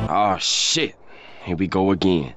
Oh shit, here we go again.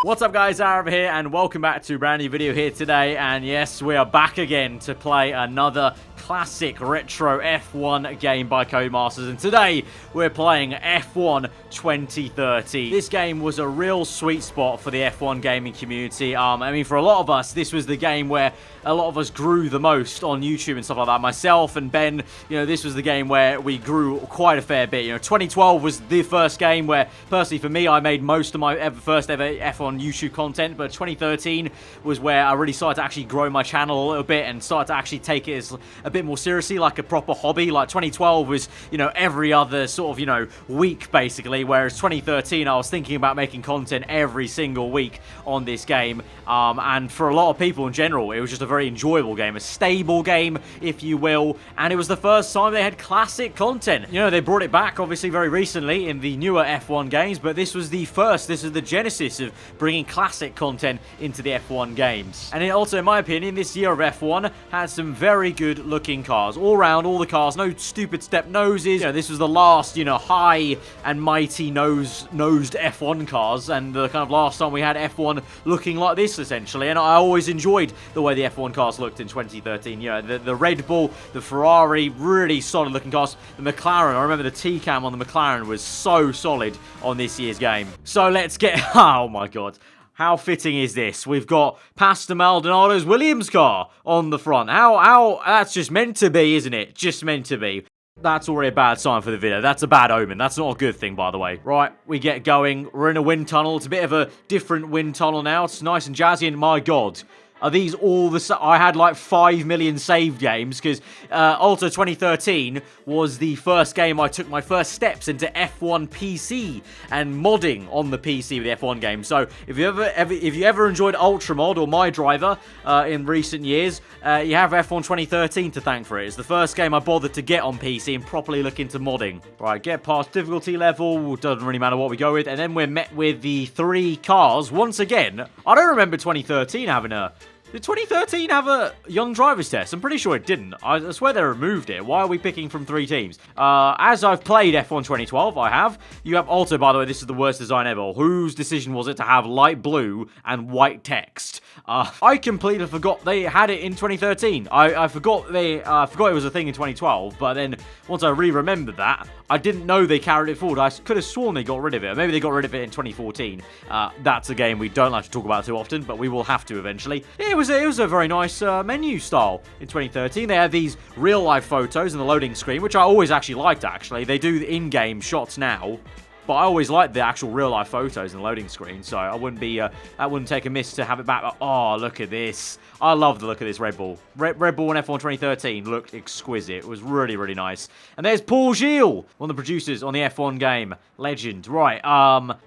What's up guys, aarava here and welcome back to a brand new video here today. And yes, we are back again to play another classic retro F1 game by Codemasters, and today we're playing F1 2030. This game was a real sweet spot for the F1 gaming community. I mean, for a lot of us, this was the game where a lot of us grew the most on YouTube and stuff like that. Myself and Ben, you know, this was the game where we grew quite a fair bit. You know, 2012 was the first game where, personally for me, I made most of my first ever F1 YouTube content, but 2013 was where I really started to actually grow my channel a little bit and started to actually take it as a bit more seriously, like a proper hobby. Like 2012 was, you know, every other sort of, you know, week basically, whereas 2013 I was thinking about making content every single week on this game. And for a lot of people in general, it was just a very enjoyable game, a stable game, if you will, and it was the first time they had classic content. You know, they brought it back obviously very recently in the newer F1 games, but this was the first, this is the genesis of bringing classic content into the F1 games. And it also, in my opinion, this year of F1 had some very good looking cars. All around, all the cars, no stupid step noses. You know, this was the last, you know, high and mighty nosed F1 cars, and the kind of last time we had F1 looking like this, essentially. And I always enjoyed the way the F1 cars looked in 2013. You know, the Red Bull, the Ferrari, really solid looking cars. The McLaren, I remember the T-Cam on the McLaren was so solid on this year's game. So let's get, oh my god. How fitting is this? We've got Pastor Maldonado's Williams car on the front. How, that's just meant to be, isn't it? Just meant to be. That's already a bad sign for the video. That's a bad omen. That's not a good thing, by the way. Right, we get going. We're in a wind tunnel. It's a bit of a different wind tunnel now. It's nice and jazzy, and my god. Are these all the... I had like 5 million saved games, because also 2013 was the first game I took my first steps into F1 PC and modding on the PC with the F1 game. So if you ever enjoyed Ultra Mod or My Driver in recent years, you have F1 2013 to thank for it. It's the first game I bothered to get on PC and properly look into modding. Right, get past difficulty level, doesn't really matter what we go with, and then we're met with the 3 cars once again. I don't remember 2013 having a... Did 2013 have a young driver's test? I'm pretty sure it didn't. I swear they removed it. Why are we picking from 3 teams? As I've played F1 2012, I have. You have also, by the way, this is the worst design ever. Whose decision was it to have light blue and white text? I completely forgot they had it in 2013. I forgot it was a thing in 2012, but then once I remembered that, I didn't know they carried it forward. I could have sworn they got rid of it. Or maybe they got rid of it in 2014. That's a game we don't like to talk about too often, but we will have to eventually. It was a very nice menu style in 2013. They had these real-life photos in the loading screen, which I always actually liked, actually. They do the in-game shots now, but I always liked the actual real-life photos in the loading screen, so I wouldn't be, that wouldn't take a miss to have it back. Oh, look at this. I love the look of this Red Bull. Red Bull in F1 2013 looked exquisite. It was really, really nice. And there's Paul Gilles, one of the producers on the F1 game. Legend. Right,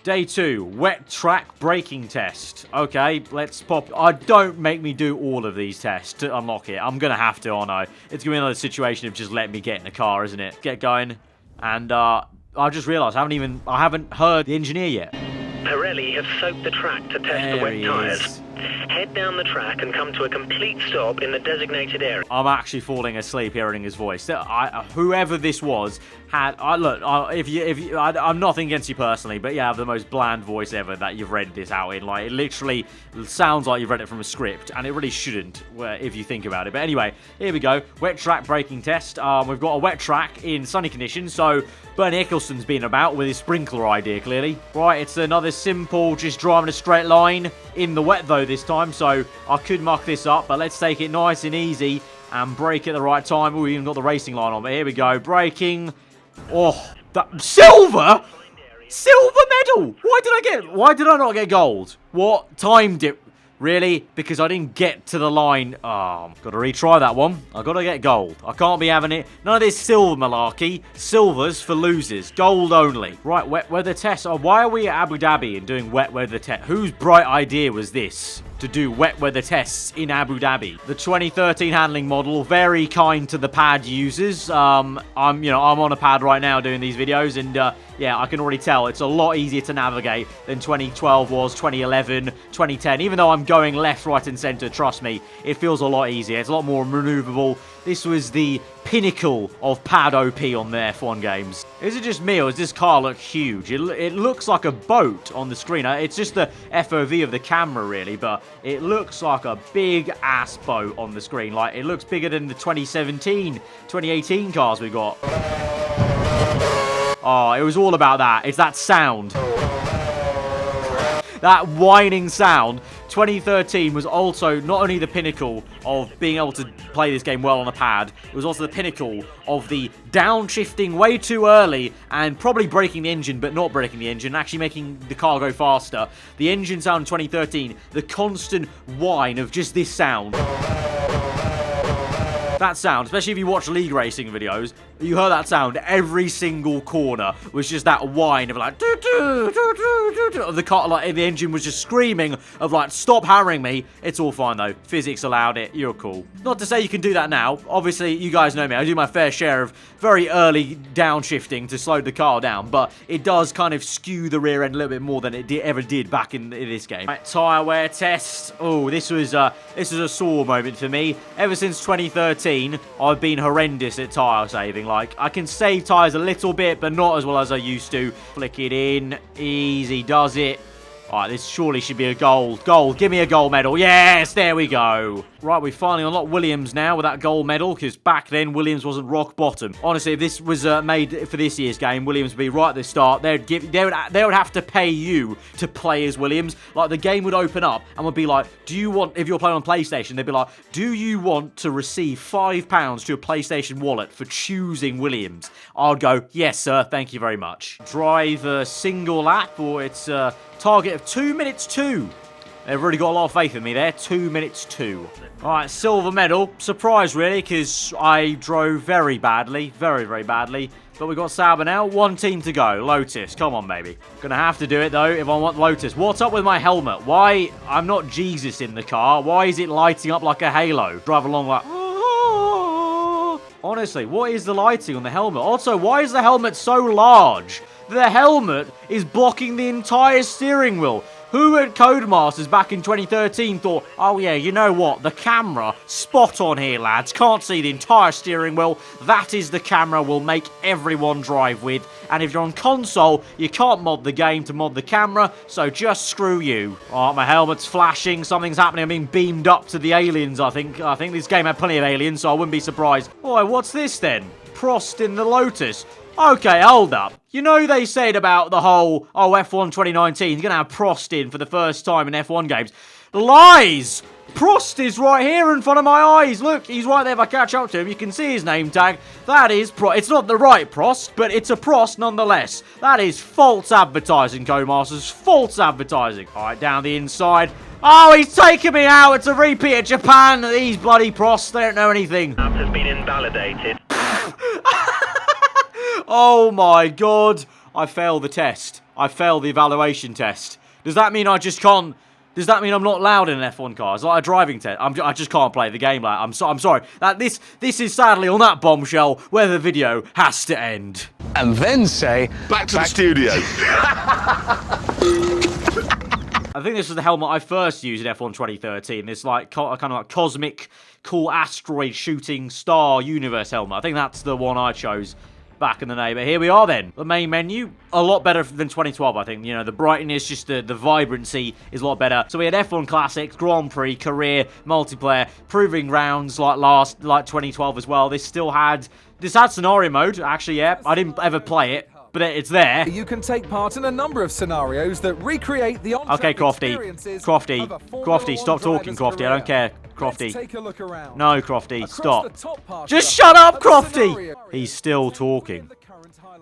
day 2, wet track braking test. Okay, let's pop. Don't make me do all of these tests to unlock it. I'm gonna have to, aren't I? It's gonna be another situation of just let me get in the car, isn't it? Get going. And, I just realised I haven't heard the engineer yet. Pirelli have soaked the track to test the wet tyres. Head down the track and come to a complete stop in the designated area. I'm actually falling asleep hearing his voice. Whoever this was had... look, I'm nothing against you personally, but you have the most bland voice ever that you've read this out in. Like, it literally sounds like you've read it from a script, and it really shouldn't, if you think about it. But anyway, here we go. Wet track braking test. We've got a wet track in sunny conditions, so Bernie Eccleston's been about with his sprinkler idea, clearly. Right, it's another simple, just driving a straight line in the wet, though, this time, so I could muck this up, but let's take it nice and easy and brake at the right time. Oh, we even got the racing line on, but here we go. Braking. Oh, that silver medal. Why did I not get gold? What? Timed it. Really? Because I didn't get to the line. Oh, got to retry that one. I got to get gold. I can't be having it. None of this silver malarkey. Silvers for losers. Gold only. Right, wet weather test. Oh, why are we at Abu Dhabi and doing wet weather test? Whose bright idea was this? To do wet weather tests in Abu Dhabi. The 2013 handling model, very kind to the pad users. I'm on a pad right now doing these videos, and yeah, I can already tell it's a lot easier to navigate than 2012 was, 2011, 2010. Even though I'm going left, right, and center, trust me, it feels a lot easier. It's a lot more maneuverable. This was the pinnacle of pad OP on the F1 games. Is it just me, or does this car look huge? It looks like a boat on the screen. It's just the FOV of the camera, really, but it looks like a big-ass boat on the screen. Like, it looks bigger than the 2017, 2018 cars we got. Oh, it was all about that. It's that sound. That whining sound. 2013 was also not only the pinnacle of being able to play this game well on a pad, it was also the pinnacle of the downshifting way too early and probably breaking the engine, but not breaking the engine, actually making the car go faster. The engine sound in 2013, the constant whine of just this sound. That sound, especially if you watch league racing videos, you heard that sound every single corner was just that whine of like the car, like the engine was just screaming of like, stop hammering me. It's all fine though. Physics allowed it. You're cool. Not to say you can do that now. Obviously, you guys know me. I do my fair share of very early downshifting to slow the car down, but it does kind of skew the rear end a little bit more than it ever did back in this game. Right, tyre wear test. Oh, this was a sore moment for me. Ever since 2013, I've been horrendous at tyre saving. Like, I can save tyres a little bit, but not as well as I used to. Flick it in. Easy does it. Alright, this surely should be a gold. Gold. Give me a gold medal. Yes, there we go. Right, we finally unlocked Williams now with that gold medal, because back then, Williams wasn't rock bottom. Honestly, if this was made for this year's game, Williams would be right at the start. They would have to pay you to play as Williams. Like, the game would open up and would be like, do you want, if you're playing on PlayStation, they'd be like, do you want to receive £5 to a PlayStation wallet for choosing Williams? I'd go, yes, sir, thank you very much. Drive a single lap, or it's target of 2 minutes 2. They've really got a lot of faith in me there. 2 minutes 2. Alright, silver medal. Surprise, really, because I drove very badly. Very, very badly. But we've got Sauber now. One team to go. Lotus. Come on, baby. Gonna have to do it, though, if I want Lotus. What's up with my helmet? Why? I'm not Jesus in the car. Why is it lighting up like a halo? Drive along like... Honestly, what is the lighting on the helmet? Also, why is the helmet so large? The helmet is blocking the entire steering wheel. Who at Codemasters back in 2013 thought, oh yeah, you know what, the camera, spot on here lads, can't see the entire steering wheel, that is the camera we'll make everyone drive with, and if you're on console, you can't mod the game to mod the camera, so just screw you. Oh, my helmet's flashing, something's happening, I'm being beamed up to the aliens, I think this game had plenty of aliens, so I wouldn't be surprised. Boy, what's this then? Prost in the Lotus. Okay, hold up. You know they said about the whole, oh, F1 2019 is going to have Prost in for the first time in F1 games. Lies! Prost is right here in front of my eyes. Look, he's right there. If I catch up to him, you can see his name tag. That is Prost. It's not the right Prost, but it's a Prost nonetheless. That is false advertising, Codemasters. False advertising. All right, down the inside. Oh, he's taking me out. It's a repeat of Japan. These bloody Prosts, they don't know anything. App has been invalidated. Oh my god. I failed the test. I failed the evaluation test. Does that mean I just can't... Does that mean I'm not allowed in an F1 car? It's like a driving test. I just can't play the game. Like, I'm sorry. This is sadly on that bombshell where the video has to end. And then say... Back to the studio. I think this was the helmet I first used in F1 2013. This like kind of like cosmic, cool asteroid shooting star universe helmet. I think that's the one I chose back in the day. But here we are then. The main menu, a lot better than 2012, I think. You know, the brightness, just the vibrancy is a lot better. So we had F1 Classics, Grand Prix, Career, Multiplayer, Proving Grounds like 2012 as well. This had scenario mode, actually, yeah. I didn't ever play it, but it's there. You can take part in a number of scenarios that recreate the on-track okay, Crofty. experiences Crofty. of a Formula Crofty, stop One talking, driver's Crofty. I don't career. care. Crofty. Let's take a look around. No, Crofty, Across stop. the top part Just of shut up, the Crofty! scenario. He's still talking.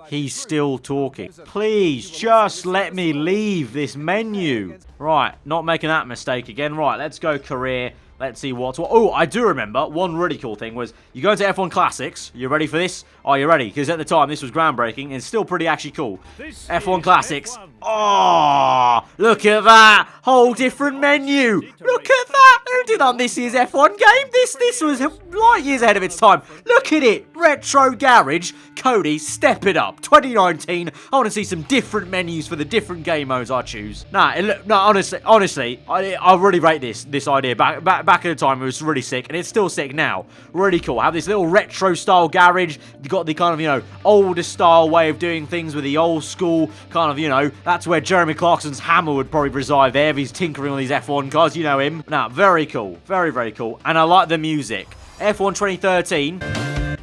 He's still talking. Please, just let me leave this menu. Right, not making that mistake again. Right, let's go career. Let's see what's what. Oh, I do remember one really cool thing was you go into F1 Classics. You ready for this? Are you ready? Because at the time, this was groundbreaking and still pretty actually cool. F1 Classics. Oh, look at that. Whole different menu. Look at that. Who did on this year's F1 game? This was light years ahead of its time. Look at it. Retro Garage. Cody, step it up. 2019, I want to see some different menus for the different game modes I choose. Honestly, I really rate this idea. Back at the time, it was really sick, and it's still sick now. Really cool. Have this little retro style garage. You got the kind of, older style way of doing things with the old school kind of, that's where Jeremy Clarkson's hammer would probably reside there if he's tinkering on these F1 cars. You know him. Nah, very cool. Very, very cool. And I like the music. F1 2013.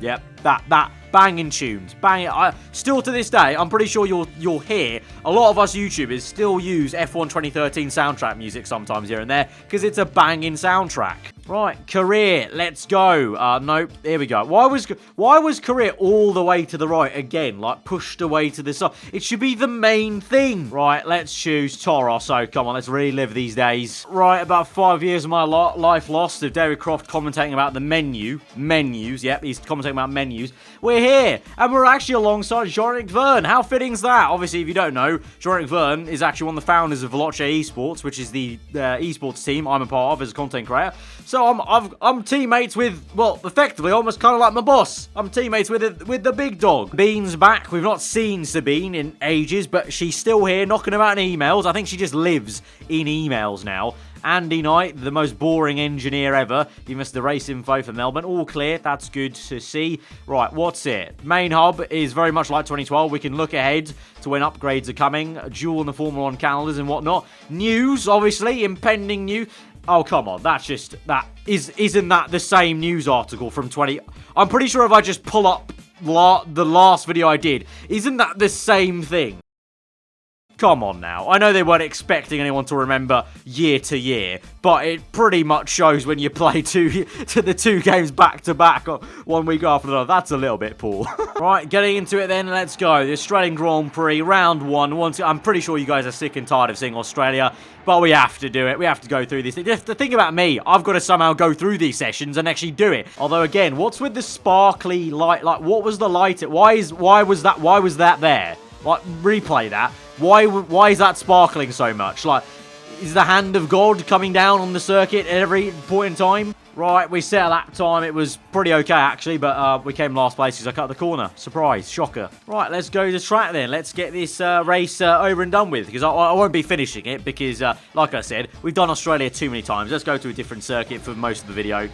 Yep, that banging tunes. Banging. Still to this day, I'm pretty sure you'll hear a lot of us YouTubers still use F1 2013 soundtrack music sometimes here and there because it's a banging soundtrack. Right, career, let's go. Nope, here we go. Why was career all the way to the right again? Like, pushed away to the side. It should be the main thing. Right, let's choose Toro. So, come on, let's relive these days. Right, about 5 years of my life lost of David Croft commentating about the menus. Yep, he's commentating about menus. We're here, and we're actually alongside Jean-Eric Verne. How fitting's that? Obviously, if you don't know, Jean-Eric Verne is actually one of the founders of Veloce Esports, which is the esports team I'm a part of as a content creator. So I'm teammates with, well, effectively almost kind of like my boss. I'm teammates with the big dog. Bean's back. We've not seen Sabine in ages, but she's still here knocking about in emails. I think she just lives in emails now. Andy Knight, the most boring engineer ever. Give us the race info for Melbourne. All clear. That's good to see. Right, what's it? Main hub is very much like 2012. We can look ahead to when upgrades are coming. Duel in the Formula 1 calendars and whatnot. News, obviously. Impending news. Oh, come on. Isn't that the same news article from 20... I'm pretty sure if I just pull up the last video I did, isn't that the same thing? Come on now. I know they weren't expecting anyone to remember year to year, but it pretty much shows when you play the two games back to back 1 week after another. That's a little bit poor. Right, getting into it then, let's go. The Australian Grand Prix, round one. I'm pretty sure you guys are sick and tired of seeing Australia, but we have to do it. We have to go through this. The thing about me, I've got to somehow go through these sessions and actually do it. Although again, what's with the sparkly light? Like, what was the light? Why was that there? Like, replay that. Why is that sparkling so much? Like, is the hand of God coming down on the circuit at every point in time? Right, we set a lap time. It was pretty okay, actually, but we came last place because I cut the corner. Surprise, shocker. Right, let's go to the track then. Let's get this race over and done with, because I won't be finishing it because, like I said, we've done Australia too many times. Let's go to a different circuit for most of the video.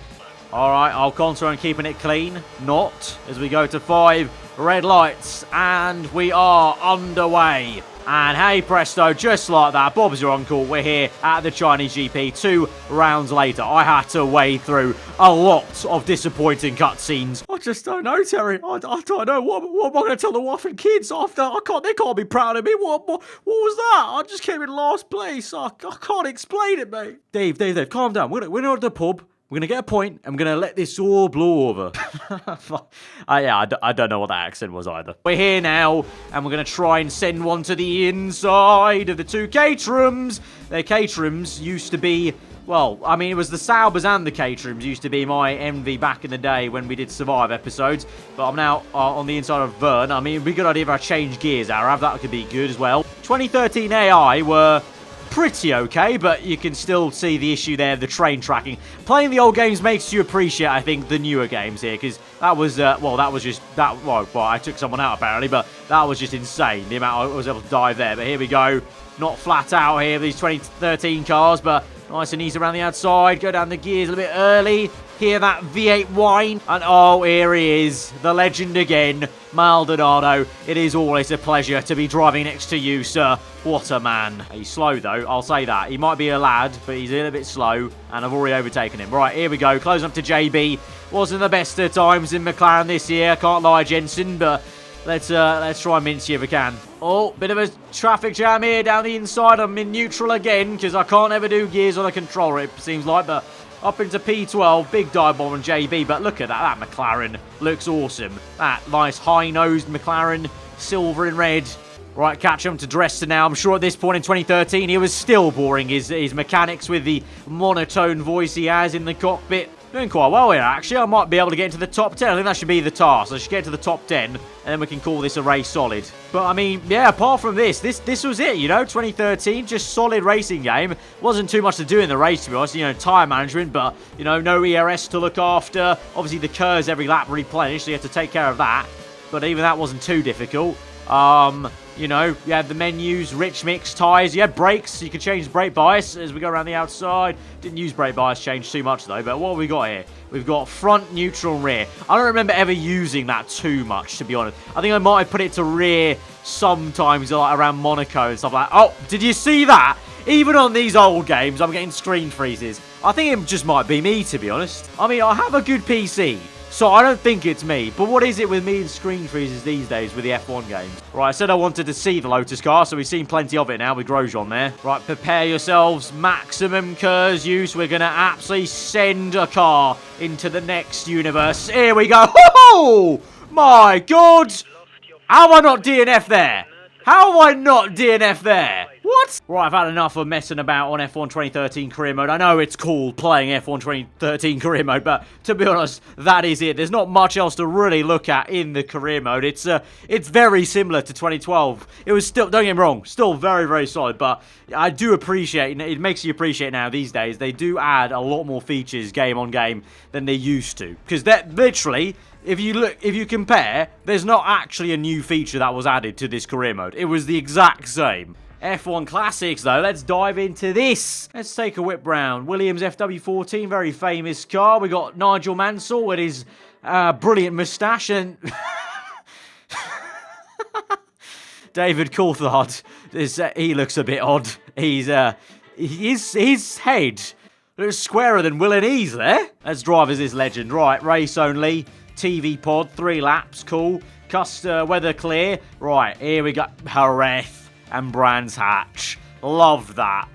All right, I'll concentrate on keeping it clean. Not as we go to 5 red lights, and we are underway. And hey presto, just like that, Bob's your uncle. We're here at the Chinese GP 2 rounds later. I had to wade through a lot of disappointing cutscenes. I just don't know, Terry. I don't know. What am I going to tell the wife and kids after? They can't be proud of me. What was that? I just came in last place. I can't explain it, mate. Dave, calm down. We're not at the pub. We're going to get a point, and we're going to let this all blow over. I don't know what that accent was either. We're here now, and we're going to try and send one to the inside of the 2 Caterhams. Their Caterhams used to be, well, I mean, it was the Saubers and the Caterhams used to be my envy back in the day when we did Survive episodes. But I'm now on the inside of Verne. I mean, it'd be a good idea if I change gears, aarava. That could be good as well. 2013 AI were pretty okay, but you can still see the issue there, the train tracking. Playing the old games makes you appreciate, I think, the newer games here, because that was, I took someone out apparently, but that was just insane, the amount I was able to dive there. But here we go, not flat out here, these 2013 cars, but nice and easy around the outside, go down the gears a little bit early, hear that V8 whine, and oh, here he is, the legend again, Maldonado. It is always a pleasure to be driving next to you, sir. What a man. He's slow, though, I'll say that. He might be a lad, but he's a little bit slow, and I've already overtaken him. Right, here we go, closing up to JB. Wasn't the best of times in McLaren this year, can't lie, Jensen, but let's try and mince you if we can. Oh, bit of a traffic jam here down the inside. I'm in neutral again, because I can't ever do gears on a controller, it seems like, but up into P12, big dive bomb on JB, but look at that McLaren looks awesome. That nice high-nosed McLaren, silver and red. Right, catch him to Dresden now. I'm sure at this point in 2013, he was still boring his mechanics with the monotone voice he has in the cockpit. Doing quite well here, actually. I might be able to get into the top 10. I think that should be the task. I should get to the top 10, and then we can call this a race solid. But, I mean, yeah, apart from this was it, you know, 2013, just solid racing game. Wasn't too much to do in the race, to be honest. You know, tyre management, but, you know, no ERS to look after. Obviously, the curves every lap replenished, so you have to take care of that. But even that wasn't too difficult. You know, you had the menus, rich mix, tyres, you had brakes, so you could change the brake bias as we go around the outside. Didn't use brake bias change too much though, but what have we got here? We've got front, neutral, and rear. I don't remember ever using that too much, to be honest. I think I might have put it to rear sometimes, like around Monaco and stuff like that. Oh, did you see that? Even on these old games, I'm getting screen freezes. I think it just might be me, to be honest. I mean, I have a good PC. So I don't think it's me. But what is it with me and screen freezes these days with the F1 games? Right, I said I wanted to see the Lotus car, so we've seen plenty of it now with Grosjean there. Right, prepare yourselves. Maximum KERS use. We're going to absolutely send a car into the next universe. Here we go. Oh, my God. How have I not DNF there? How have I not DNF there? What? Right, I've had enough of messing about on F1 2013 career mode. I know it's cool playing F1 2013 career mode, but to be honest, that is it. There's not much else to really look at in the career mode. It's very similar to 2012. It was still, don't get me wrong, still very, very solid, but I do appreciate, it makes you appreciate now these days, they do add a lot more features game on game than they used to. Because that literally, if you compare, there's not actually a new feature that was added to this career mode. It was the exact same. F1 Classics, though. Let's dive into this. Let's take a whip round. Williams FW14, very famous car. We got Nigel Mansell with his brilliant moustache and David Coulthard. He looks a bit odd. His head looks squarer than Will and E's there. Let's drive as this legend. Right, race only. TV pod, 3 laps, cool. Weather clear. Right, here we go. Jerez and Brands Hatch. Love that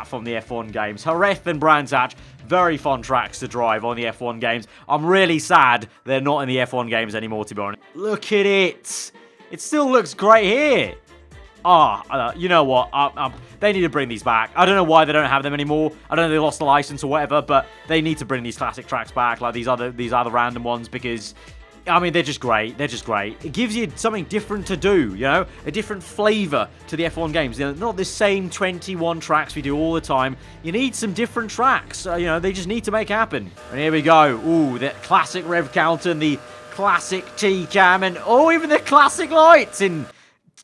from the F1 games. Jerez and Brands Hatch, very fun tracks to drive on the F1 games. I'm really sad they're not in the F1 games anymore, to be honest. Look at it. It still looks great here. You know what? They need to bring these back. I don't know why they don't have them anymore. I don't know if they lost the license or whatever, but they need to bring these classic tracks back, like these other random ones, because I mean, they're just great. They're just great. It gives you something different to do, you know? A different flavour to the F1 games. They're not the same 21 tracks we do all the time. You need some different tracks. You know, they just need to make happen. And here we go. Ooh, the classic rev counter and the classic T-cam and, even the classic lights in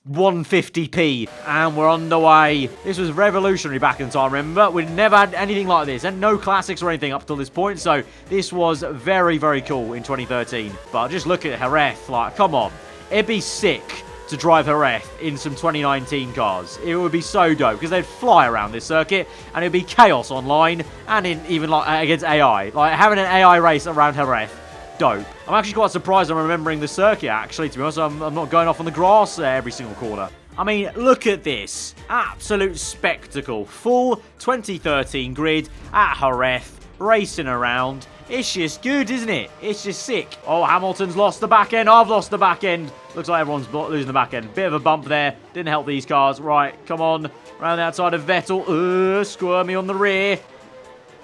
150p, and we're on the way. This was revolutionary back in time, remember? We'd never had anything like this, and no classics or anything up till this point, so this was very, very cool in 2013. But just look at Jerez, like, come on. It'd be sick to drive Jerez in some 2019 cars. It would be so dope, because they'd fly around this circuit, and it'd be chaos online, and even like against AI. Like, having an AI race around Jerez. Dope. I'm actually quite surprised I'm remembering the circuit, actually, to be honest. I'm not going off on the grass every single corner. I mean, look at this. Absolute spectacle. Full 2013 grid at Jerez, racing around. It's just good, isn't it? It's just sick. Oh, Hamilton's lost the back end. I've lost the back end. Looks like everyone's losing the back end. Bit of a bump there. Didn't help these cars. Right, come on. Around the outside of Vettel. Squirmy on the rear.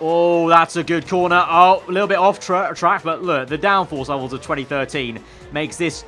Oh, that's a good corner. Oh, a little bit off track, but look, the downforce levels of 2013 makes this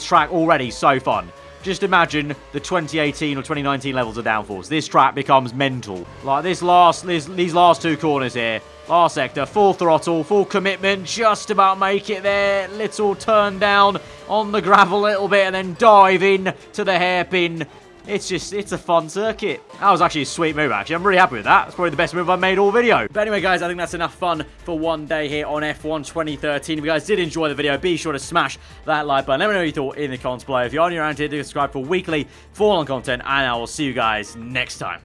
track already so fun. Just imagine the 2018 or 2019 levels of downforce. This track becomes mental. Like these last 2 corners here. Last sector, full throttle, full commitment, just about make it there. Little turn down on the gravel a little bit and then dive in to the hairpin. It's a fun circuit. That was actually a sweet move, actually. I'm really happy with that. It's probably the best move I've made all video. But anyway, guys, I think that's enough fun for one day here on F1 2013. If you guys did enjoy the video, be sure to smash that like button. Let me know what you thought in the comments below. If you're on your around here, do subscribe for weekly F1 content, and I will see you guys next time.